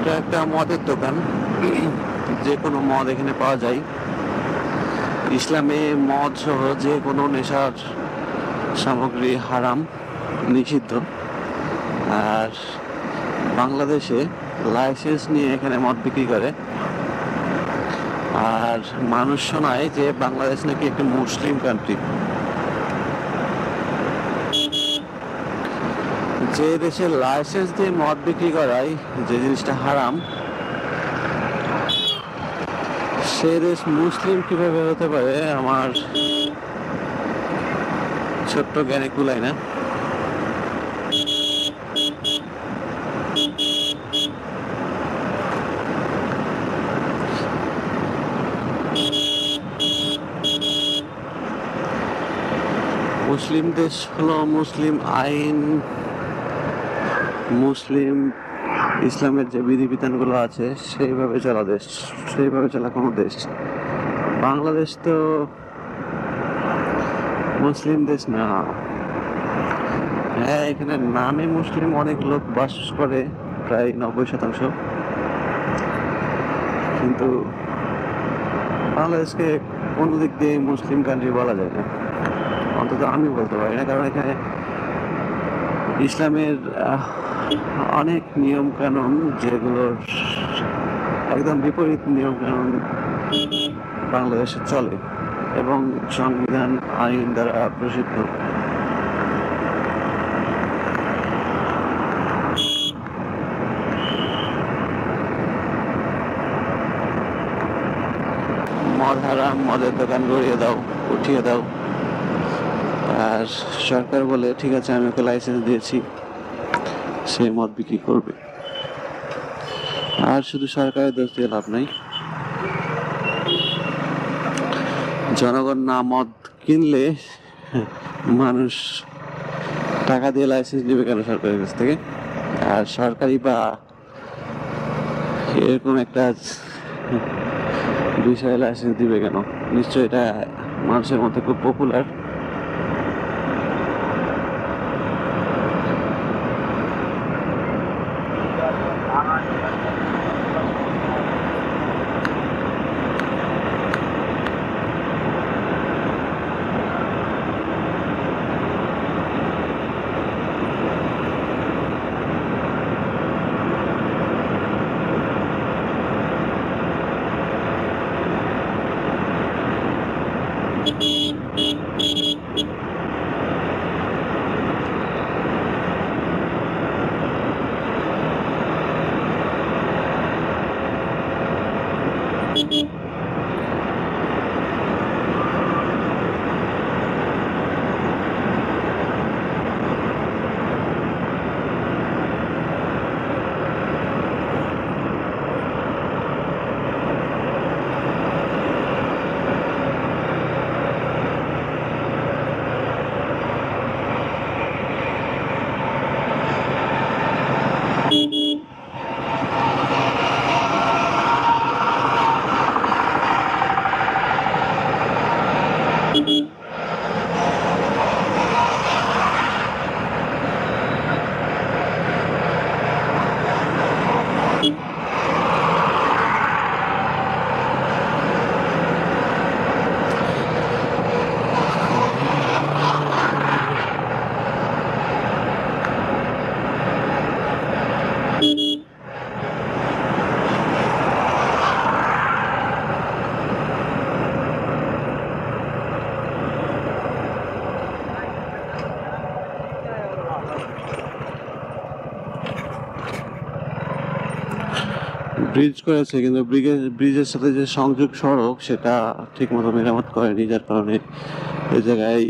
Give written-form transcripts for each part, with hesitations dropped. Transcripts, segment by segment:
এটা একটা মদের দোকান। যে কোনো মদ এখানে পাওয়া যায়। ইসলামে মদ সহ যে কোনো নেশার সামগ্রী হারাম, নিষিদ্ধ। আর বাংলাদেশে লাইসেন্স নিয়ে এখানে মদ বিক্রি করে। আর মানুষ শোনায় যে বাংলাদেশ নাকি একটা মুসলিম কান্ট্রি। যে দেশে লাইসেন্স দিয়ে মদ বিক্রি করায়, যে জিনিসটা হারাম, সে দেশ মুসলিম কিভাবে হতে পারে আমার ছোট্ট জ্ঞানে কুলায় না। মুসলিম দেশ হলো মুসলিম আইন, মুসলিম ইসলামের যে বিধিবিধানগুলো আছে সেইভাবে চলা দেশ, সেইভাবে চলা কোনো দেশ। বাংলাদেশ তো মুসলিম দেশ না। হ্যাঁ, এখানে নামে মুসলিম অনেক লোক বাস করে, প্রায় 90%, কিন্তু বাংলাদেশকে কোনো দিক দিয়ে মুসলিম কান্ট্রি বলা যায় না, অন্তত আমি বলতে পারি না। কারণ এখানে ইসলামের অনেক নিয়ম কানুন, যেগুলোর একদম বিপরীত নিয়ম কানুন বাংলাদেশে চলে এবং সংবিধান আইন দ্বারা প্রসিদ্ধ। মদ হারাম, মদের দোকান গড়িয়ে দাও, উঠিয়ে দাও। আর সরকার বলে ঠিক আছে, আমি ওকে লাইসেন্স দিয়েছি, সে মদ বিক্রি করবে। আর শুধু সরকারের দোষ দিয়ে লাভ নাই। জনগণ না মদ কিনলে মানুষ টাকা দিয়ে লাইসেন্স নেবে কেন সরকারের কাছ থেকে? আর সরকারি বা এরকম একটা বিষয়ে লাইসেন্স দিবে কেন? নিশ্চয়ই এটা মানুষের মধ্যে খুব পপুলার। ব্রিজ করেছে, কিন্তু ব্রিজের সাথে যে সংযোগ সড়ক সেটা ঠিক মতো মেরামত করেনি, যার কারণে এই জায়গায়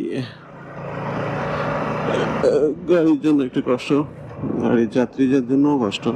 গাড়ির জন্য একটু কষ্ট, গাড়ির যাত্রীদের জন্যও কষ্ট।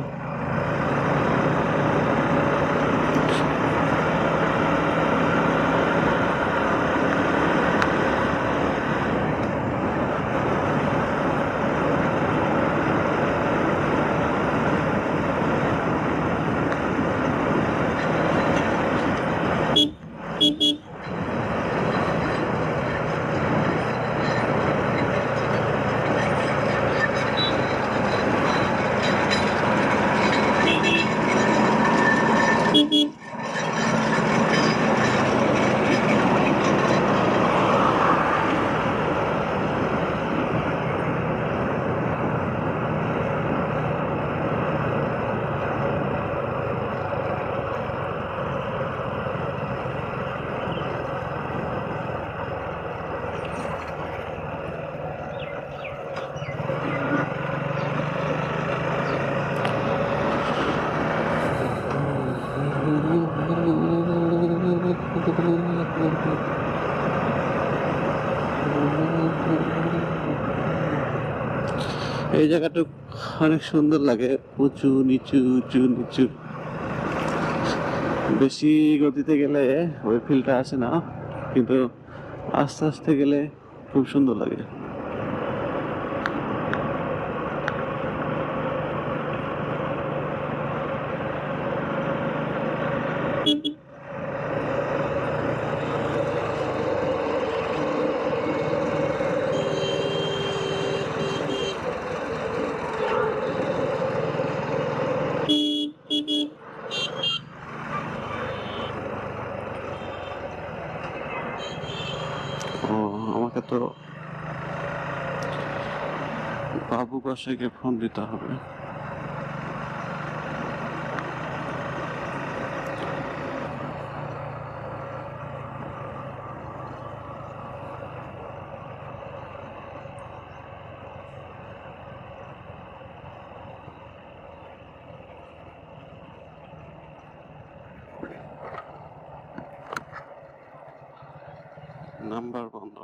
এই জায়গাটা অনেক সুন্দর লাগে, উঁচু নিচু উঁচু নিচু। বেশি গতিতে গেলে ওই ফিলটা আসে না, কিন্তু আস্তে আস্তে গেলে খুব সুন্দর লাগে। ও, আমাকে তো বাবু গোসাইকে ফোন দিতে হবে। নাম্বার বন্ধ।